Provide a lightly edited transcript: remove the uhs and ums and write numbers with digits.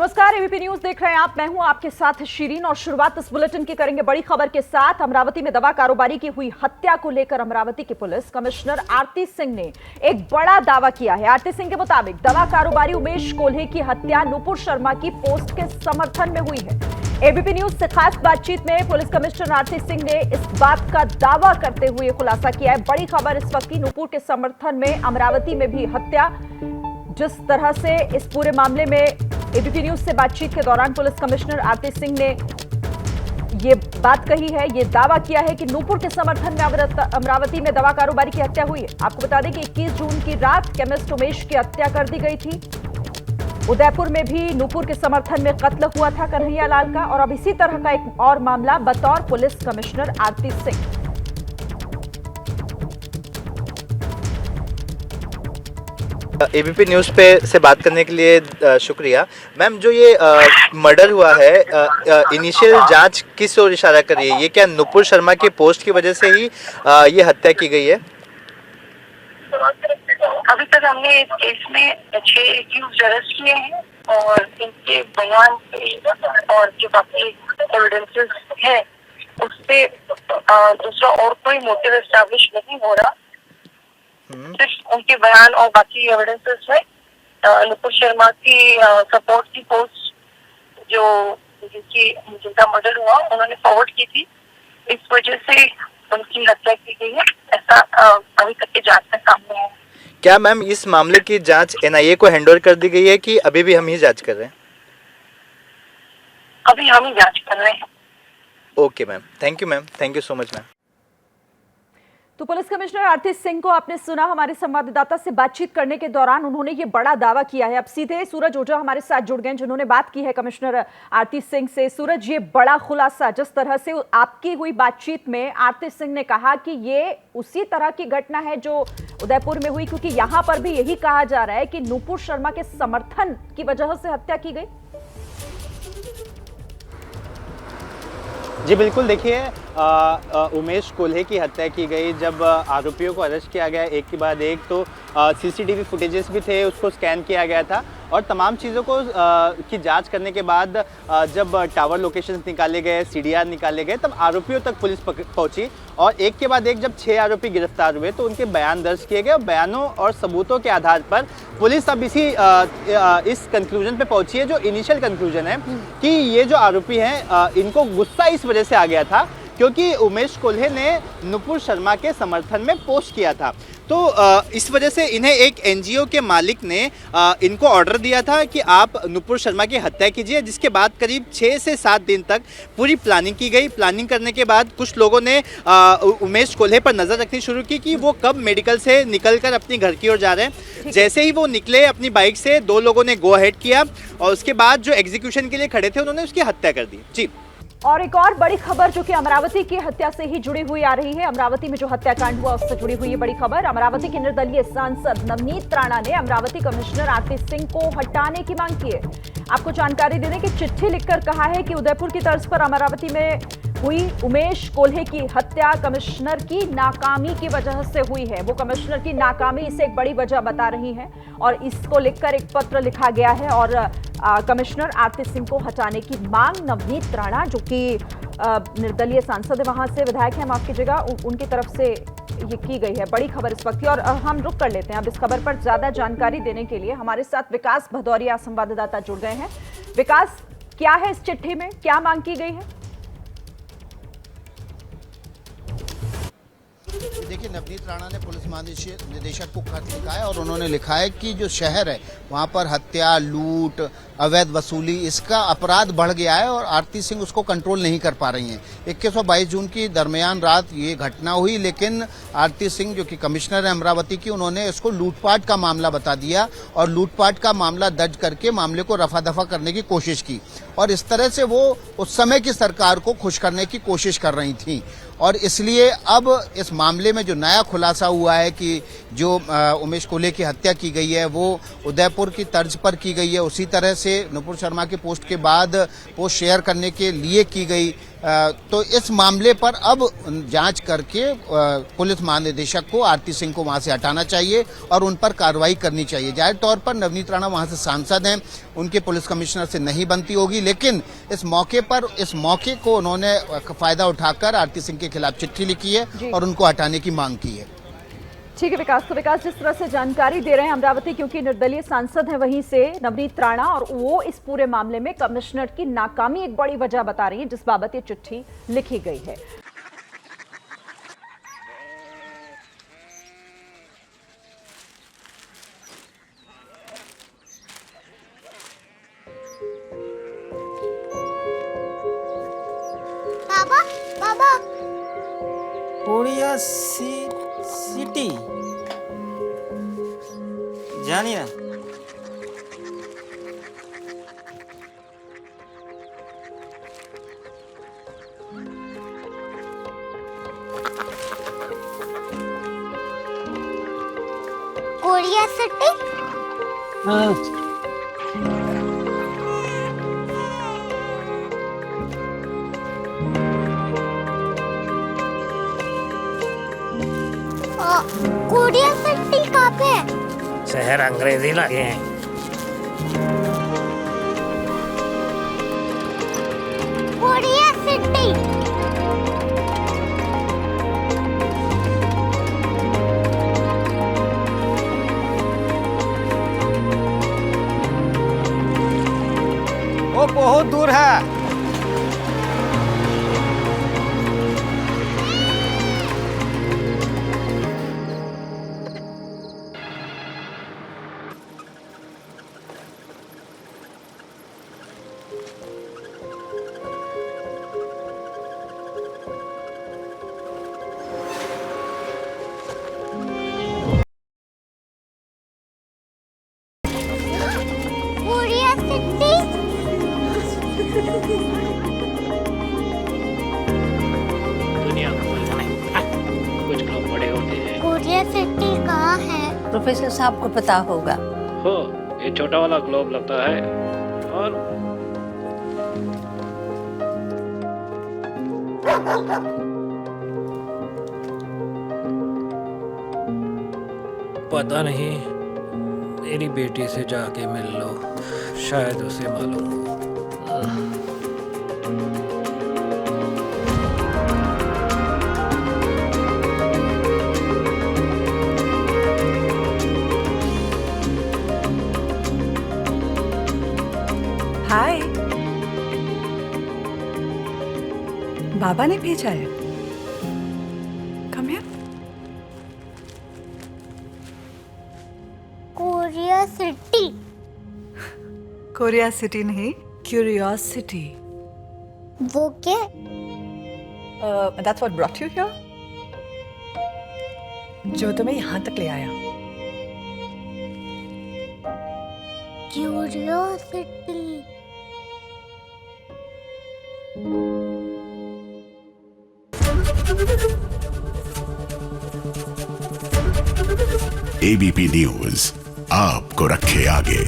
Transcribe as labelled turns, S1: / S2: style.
S1: नमस्कार, ABP news देख रहे हैं आप। मैं हूं आपके साथ शीरीन और शुरुआत इस बुलेटिन की करेंगे बड़ी खबर के साथ। अमरावती में दवा कारोबारी की हुई हत्या को लेकर अमरावती की पुलिस कमिश्नर आरती सिंह ने एक बड़ा दावा किया है। आरती सिंह के मुताबिक दवा कारोबारी उमेश कोल्हे की हत्या नुपुर शर्मा की पोस्ट के समर्थन में हुई है। एबीपी न्यूज से खास बातचीत में पुलिस कमिश्नर आरती सिंह ने इस बात का दावा करते हुए खुलासा किया है। बड़ी खबर इस वक्त की, नुपुर के समर्थन में अमरावती में भी हत्या। जिस तरह से इस पूरे मामले में एबीपी न्यूज से बातचीत के दौरान पुलिस कमिश्नर आरती सिंह ने ये बात कही है, ये दावा किया है कि नूपुर के समर्थन में अमरावती में दवा कारोबारी की हत्या हुई है। आपको बता दें कि 21 जून की रात केमिस्ट उमेश की हत्या कर दी गई थी। उदयपुर में भी नूपुर के समर्थन में कत्ल हुआ था कन्हैया लाल का। और अब इसी तरह का एक और मामला बतौर पुलिस कमिश्नर आरती सिंह।
S2: एबीपी न्यूज़ पे से बात करने के लिए शुक्रिया। मैम, जो ये मर्डर हुआ है, इनिशियल जांच किस ओर इशारा कर रही है? ये क्या नुपुर शर्मा की पोस्ट की वजह से ही ये हत्या की गई है?
S3: अभी तक हमने इस केस में 6 एक्यूज्ड अरेस्ट किए हैं और इनके बयान से और जो बाकी एविडेंसेस है उससे दूसरा और कोई मोटिव एस्टैब्लिश नहीं हो रहा। सिर्फ उनके बयान और बाकी एविडेंसेस है। नुपुर शर्मा की सपोर्ट की पोस्ट जो जिनका मर्डर हुआ उन्होंने फॉरवर्ड की थी, इस वजह से उनकी हत्या की गई है, ऐसा अभी तक की जांच में सामने है।
S2: क्या मैम इस मामले की जांच एनआईए को हैंडओवर कर दी गई है कि अभी भी हम ही जांच कर रहे हैं?
S3: अभी हम ही जांच कर रहे हैं।
S2: Okay ma'am, thank you ma'am, thank you so much ma'am.
S1: तो पुलिस कमिश्नर आरती सिंह को आपने सुना। हमारे संवाददाता से बातचीत करने के दौरान उन्होंने ये बड़ा दावा किया है। अब सीधे सूरज ओझा हमारे साथ जुड़ गए जिन्होंने बात की है कमिश्नर आरती सिंह से। सूरज, ये बड़ा खुलासा, जिस तरह से आपकी हुई बातचीत में आरती सिंह ने कहा कि ये उसी तरह की घटना है जो उदयपुर में हुई, क्योंकि यहां पर भी यही कहा जा रहा है कि नुपुर शर्मा के समर्थन की वजह से हत्या की गई।
S4: जी बिल्कुल, देखिए उमेश कोल्हे की हत्या की गई। जब आरोपियों को अरेस्ट किया गया एक के बाद एक, तो सीसीटीवी फुटेजेस भी थे, उसको स्कैन किया गया था और तमाम चीज़ों को की जांच करने के बाद जब टावर लोकेशंस निकाले गए, सीडीआर निकाले गए, तब आरोपियों तक पुलिस पहुंची और एक के बाद एक जब 6 आरोपी गिरफ्तार हुए तो उनके बयान दर्ज किए गए और बयानों और सबूतों के आधार पर पुलिस अब इस कंक्लूजन पे पहुंची है, जो इनिशियल कंक्लूजन है कि ये जो आरोपी हैं इनको गुस्सा इस वजह से आ गया था क्योंकि उमेश कोल्हे ने नुपुर शर्मा के समर्थन में पोस्ट किया था। तो इस वजह से इन्हें एक एनजीओ के मालिक ने इनको ऑर्डर दिया था कि आप नुपुर शर्मा की हत्या कीजिए, जिसके बाद करीब 6 से 7 दिन तक पूरी प्लानिंग की गई। प्लानिंग करने के बाद कुछ लोगों ने उमेश कोल्हे पर नज़र रखनी शुरू की कि वो कब मेडिकल से निकलकर अपनी घर की ओर जा रहे हैं। जैसे ही वो निकले अपनी बाइक से, 2 लोगों ने गो अहेड किया और उसके बाद जो एग्जीक्यूशन के लिए खड़े थे उन्होंने उसकी हत्या कर दी। जी,
S1: और एक और बड़ी खबर जो कि अमरावती की हत्या से ही जुड़ी हुई आ रही है। अमरावती में जो हत्याकांड हुआ उससे जुड़ी हुई है बड़ी खबर। अमरावती के निर्दलीय सांसद नवनीत राणा ने अमरावती कमिश्नर आरती सिंह को हटाने की मांग की है। आपको जानकारी देने की चिट्ठी लिखकर कहा है कि उदयपुर की तर्ज पर अमरावती में हुई उमेश कोल्हे की हत्या कमिश्नर की नाकामी की वजह से हुई है। वो कमिश्नर की नाकामी इसे एक बड़ी वजह बता रही है और इसको लिखकर एक पत्र लिखा गया है और कमिश्नर आरती सिंह को हटाने की मांग नवनीत राणा, जो कि निर्दलीय सांसद है, वहां से विधायक है, माफ कीजिएगा, उनकी तरफ से ये की गई है। बड़ी खबर इस वक्त की। और हम रुक कर लेते हैं अब इस खबर पर ज्यादा जानकारी देने के लिए हमारे साथ विकास भदौरिया संवाददाता जुड़ गए हैं। विकास, क्या है इस चिट्ठी में, क्या मांग की गई है?
S5: देखिए, नवनीत राणा ने पुलिस महानिदेशक को खत लिखा है और उन्होंने लिखा है कि जो शहर है वहां पर हत्या, लूट, अवैध वसूली, इसका अपराध बढ़ गया है और आरती सिंह उसको कंट्रोल नहीं कर पा रही हैं। 21 और 22 जून की दरमियान रात ये घटना हुई, लेकिन आरती सिंह जो कि कमिश्नर है अमरावती की, उन्होंने इसको लूटपाट का मामला बता दिया और लूटपाट का मामला दर्ज करके मामले को रफा दफा करने की कोशिश की और इस तरह से वो उस समय की सरकार को खुश करने की कोशिश कर रही थी। और इसलिए अब इस मामले में जो नया खुलासा हुआ है कि जो उमेश कोल्हे की हत्या की गई है वो उदयपुर की तर्ज पर की गई है, उसी तरह जैसे नुपुर शर्मा के पोस्ट के बाद पोस्ट शेयर करने के लिए की गई, तो इस मामले पर अब जांच करके पुलिस महानिदेशक को आरती सिंह को वहां से हटाना चाहिए और उन पर कार्रवाई करनी चाहिए। जाहिर तौर पर नवनीत राणा वहां से सांसद हैं, उनके पुलिस कमिश्नर से नहीं बनती होगी, लेकिन इस मौके को उन्होंने फायदा उठाकर आरती सिंह के खिलाफ चिट्ठी लिखी है और उनको हटाने की मांग की है।
S1: ठीक है विकास, तो विकास जिस तरह से जानकारी दे रहे हैं अमरावती, क्योंकि निर्दलीय सांसद है वहीं से नवनीत राणा, और वो इस पूरे मामले में कमिश्नर की नाकामी एक बड़ी वजह बता रही है जिस बाबत ये चिट्ठी लिखी गई है।
S6: बाबा बाबा
S7: कोरिया सिटी जानिए ना।
S6: कोरिया सिटी कोरिया सिटी कहाँ पे है?
S7: शहर अंग्रेजी लगे हैं।
S6: कोरिया सिटी
S7: वो बहुत दूर है।
S6: कोरिया सिटी
S8: दुनिया को बोलना नहीं, कुछ लोग बड़े होते हैं।
S6: कोरिया सिटी कहाँ है?
S9: प्रोफेसर साहब को पता होगा।
S8: हो, ये छोटा वाला ग्लोब लगता है और पता नहीं, मेरी बेटी से जाके मिल लो, शायद उसे मालूम हो।
S9: हाय, बाबा ने भेजा है। Come here.
S6: Korea city
S9: Korea city नहीं, क्यूरियोसिटी।
S6: वो क्या?
S9: That's what brought you here, जो तुम्हें यहाँ तक ले आया।
S6: क्यूरियोसिटी
S10: एबीपी न्यूज आपको रखे आगे।